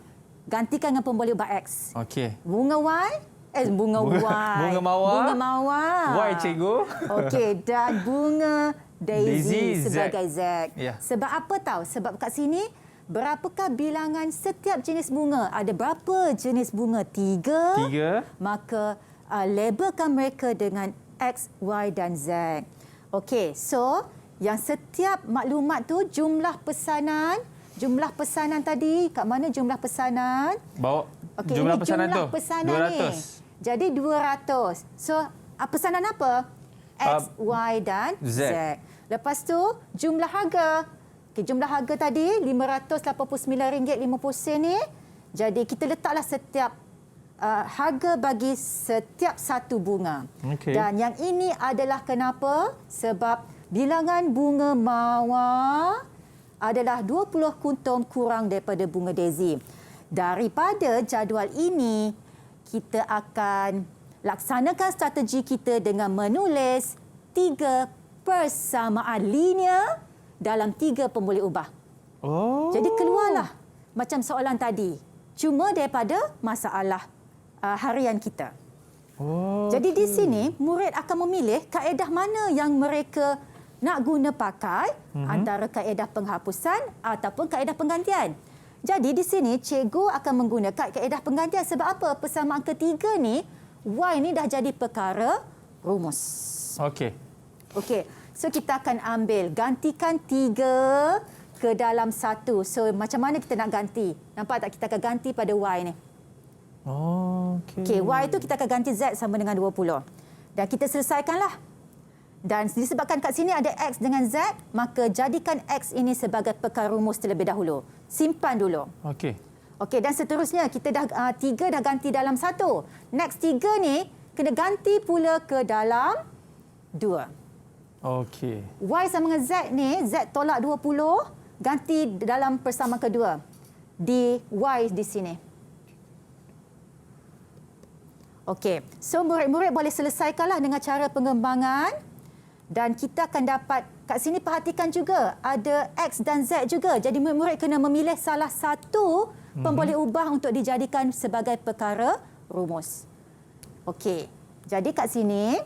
gantikan dengan pemboleh ubah X. Okey. Bunga Y. Bunga Y. Bunga mawar. Bunga mawar. Y cikgu. Okey, dan bunga Daisy sebagai Z. Sebab apa tahu? Sebab kat sini, berapakah bilangan setiap jenis bunga? Ada berapa jenis bunga? 3. Maka labelkan mereka dengan X, Y dan Z. Okey, so yang setiap maklumat tu jumlah pesanan. Jumlah pesanan tadi, kat mana jumlah pesanan? Bawa okay, jumlah ini pesanan jumlah tu. Pesanan 200. Ni. Jadi 200. So, pesanan apa? X, Y dan Z. Lepas tu, jumlah harga. Okay, jumlah harga tadi RM589.50 ni. Jadi, kita letaklah setiap harga bagi setiap satu bunga. Dan yang ini adalah kenapa? Sebab bilangan bunga mawar adalah 20 kuntum kurang daripada bunga daisy. Daripada jadual ini, kita akan laksanakan strategi kita dengan menulis 3 persamaan linear dalam 3 pemboleh ubah. Jadi keluarlah macam soalan tadi. Cuma daripada masalah harian kita. Jadi di sini murid akan memilih kaedah mana yang mereka nak guna pakai antara kaedah penghapusan ataupun kaedah penggantian. Jadi di sini cikgu akan menggunakan kaedah penggantian sebab apa? Persamaan ketiga ni Y ni dah jadi perkara rumus. Okey. So kita akan ambil gantikan 3 ke dalam 1. So macam mana kita nak ganti? Nampak tak kita akan ganti pada Y ni? Okey, Y itu kita akan ganti Z sama dengan 20. Dan kita selesaikanlah. Dan disebabkan kat sini ada X dengan Z, maka jadikan X ini sebagai perkara rumus terlebih dahulu. Simpan dulu. Okey, dan seterusnya kita dah 3 dah ganti dalam 1. Next 3 ni kena ganti pula ke dalam 2. Okey. Y sama dengan Z ni, Z tolak 20, ganti dalam persamaan kedua. Di Y di sini. Okey, so murid-murid boleh selesaikanlah dengan cara pengembangan dan kita akan dapat, kat sini perhatikan juga ada X dan Z juga. Jadi murid-murid kena memilih salah satu pemboleh ubah untuk dijadikan sebagai perkara rumus. Okey, jadi kat sini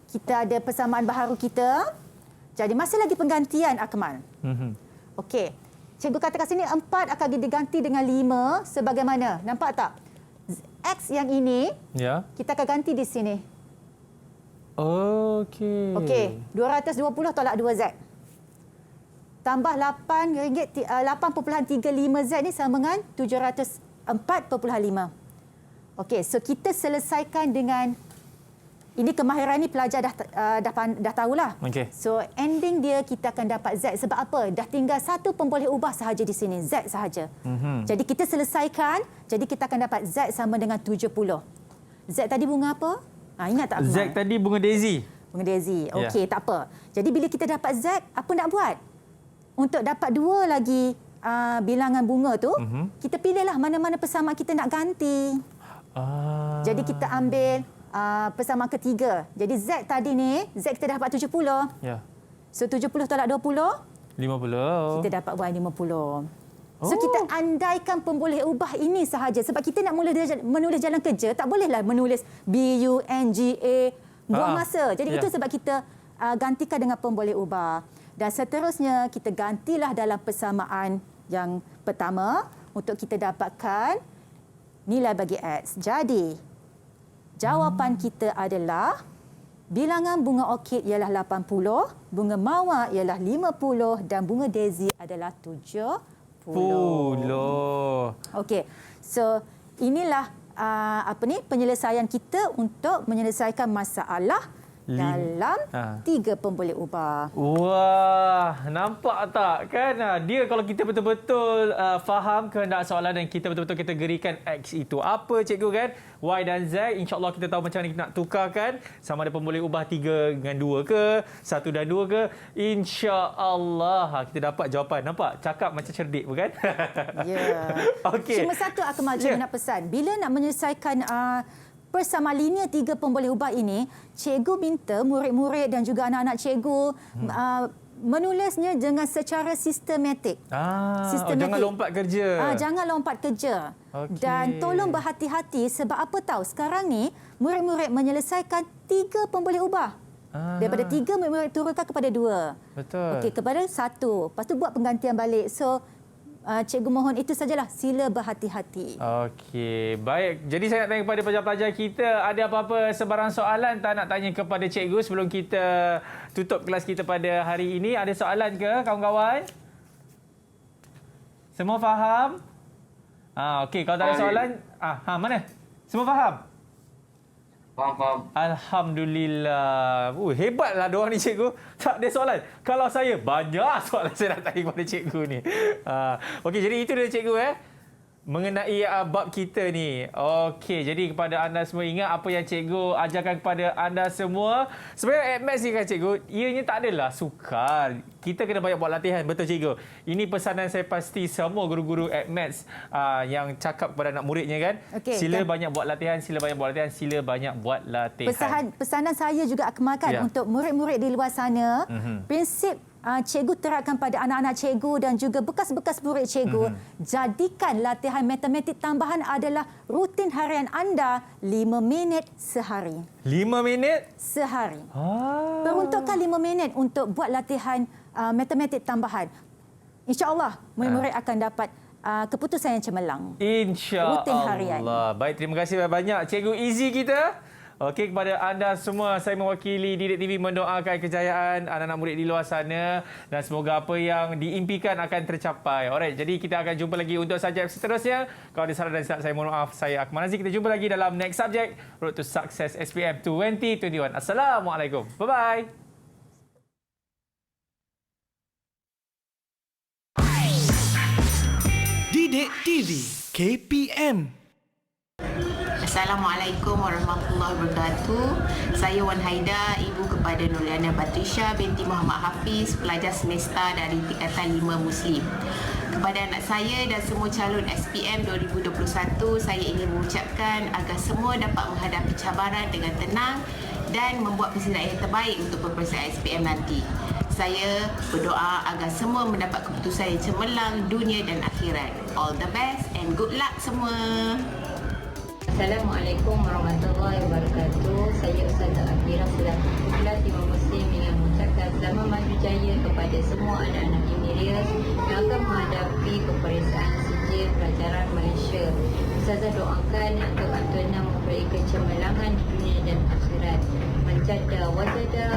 kita ada persamaan baharu kita. Jadi masih lagi penggantian, Akmal. Okey, cikgu kata kat sini 4 akan diganti dengan 5 sebagaimana. Nampak tak? X yang ini, kita akan ganti di sini. Okey, 220 tolak 2Z. Tambah RM8.35Z ni sama dengan 704.5. Okey, so kita selesaikan dengan ini kemahiran ni pelajar dah tahulah. So ending dia kita akan dapat Z sebab apa? Dah tinggal satu pemboleh ubah sahaja di sini, Z sahaja. Jadi kita selesaikan, jadi kita akan dapat Z sama dengan 70. Z tadi bunga apa? Ingat tak? Z tadi bunga daisy. Bunga daisy. Okey, tak apa. Jadi bila kita dapat Z, apa nak buat? Untuk dapat 2 lagi bilangan bunga tu, kita pilihlah mana-mana persamaan kita nak ganti. Jadi kita ambil persamaan ketiga. Jadi Z tadi ni, Z kita dah dapat 70. So 70 tolak 20? 50. Kita dapat Y50. So kita andaikan pemboleh ubah ini sahaja. Sebab kita nak menulis jalan kerja, tak bolehlah menulis BUNGA, buang masa. Jadi itu sebab kita gantikan dengan pemboleh ubah. Dan seterusnya kita gantilah dalam persamaan yang pertama untuk kita dapatkan nilai bagi X. Jadi jawapan kita adalah bilangan bunga orkid ialah 80, bunga mawar ialah 50 dan bunga daisy adalah 70. Okey. So inilah penyelesaian kita untuk menyelesaikan masalah dalam 3 pemboleh ubah. Wah, nampak tak kan? Dia kalau kita betul-betul faham kehendak soalan dan kita betul-betul kategorikan X itu apa, cikgu kan? Y dan Z, insya-Allah kita tahu macam mana kita nak tukarkan. Sama ada pemboleh ubah 3 dengan 2 ke, 1 dan 2 ke. Insya-Allah kita dapat jawapan. Nampak? Cakap macam cerdik bukan? Ya. Okey. Cuma satu Akmal cikgu nak pesan. Bila nak menyelesaikan persamaan linear 3 pemboleh ubah ini, cikgu minta murid-murid dan juga anak-anak cikgu menulisnya dengan secara sistematik. Jangan lompat kerja. Jangan lompat kerja. Dan tolong berhati-hati sebab apa tahu sekarang ni murid-murid menyelesaikan 3 pemboleh ubah. Daripada 3 murid turunkan kepada 2. Betul. Okey, kepada 1. Lepas tu buat penggantian balik. So cikgu mohon itu sajalah, sila berhati-hati. Okey, baik. Jadi saya nak tanya kepada pelajar-pelajar kita, ada apa-apa sebarang soalan tak nak tanya kepada cikgu sebelum kita tutup kelas kita pada hari ini? Ada soalan ke kawan-kawan? Semua faham? Okey, kalau tak ada soalan, mana? Semua faham? Faham. Alhamdulillah. Hebatlah diorang ni cikgu. Tak ada soalan. Kalau saya, banyak soalan saya nak tanya kepada cikgu ni. Okey, jadi itu dia cikgu mengenai bab kita ni. Okey, jadi kepada anda semua ingat apa yang cikgu ajarkan kepada anda semua. Sebenarnya AdMath ni kan cikgu, ianya tak adalah sukar. Kita kena banyak buat latihan, betul cikgu. Ini pesanan saya pasti semua guru-guru AdMath yang cakap kepada anak muridnya kan. Sila banyak buat latihan, sila banyak buat latihan, sila banyak buat latihan. Pesanan saya juga Akmal kan untuk murid-murid di luar sana, prinsip cikgu terapkan pada anak-anak cikgu dan juga bekas-bekas murid cikgu, jadikan latihan matematik tambahan adalah rutin harian anda 5 minit sehari. 5 minit? Sehari. Peruntukkan 5 minit untuk buat latihan matematik tambahan. InsyaAllah, murid-murid akan dapat keputusan yang cemerlang. InsyaAllah. Rutin harian. Baik, terima kasih banyak Cikgu Izzy kita. Okey, kepada anda semua, saya mewakili Didik TV mendoakan kejayaan anak-anak murid di luar sana dan semoga apa yang diimpikan akan tercapai. Alright, jadi kita akan jumpa lagi untuk subjek seterusnya. Kalau ada salah dan silap, saya mohon maaf. Saya Akmal Nazri. Kita jumpa lagi dalam next subject, Road to Success SPM 2021. Assalamualaikum. Bye-bye. Didik TV KPM. Assalamualaikum warahmatullahi wabarakatuh. Saya Wan Haida, ibu kepada Nurliana Batrisha binti Muhammad Hafiz, pelajar semesta dari tingkatan 5 Muslim. Kepada anak saya dan semua calon SPM 2021, saya ingin mengucapkan agar semua dapat menghadapi cabaran dengan tenang dan membuat persediaan yang terbaik untuk peperiksaan SPM nanti. Saya berdoa agar semua mendapat keputusan yang cemerlang dunia dan akhirat. All the best and good luck semua. Assalamualaikum warahmatullahi wabarakatuh. Saya Ustazah Afira selaku kelas 5 Muslim yang mengucapkan selamat maju jaya kepada semua anak-anak Emirates yang akan menghadapi peperiksaan sijil pelajaran Malaysia. Ustazah doakan untuk Antona memperoleh kecemerlangan di dunia dan akhirat. Menjaga wazada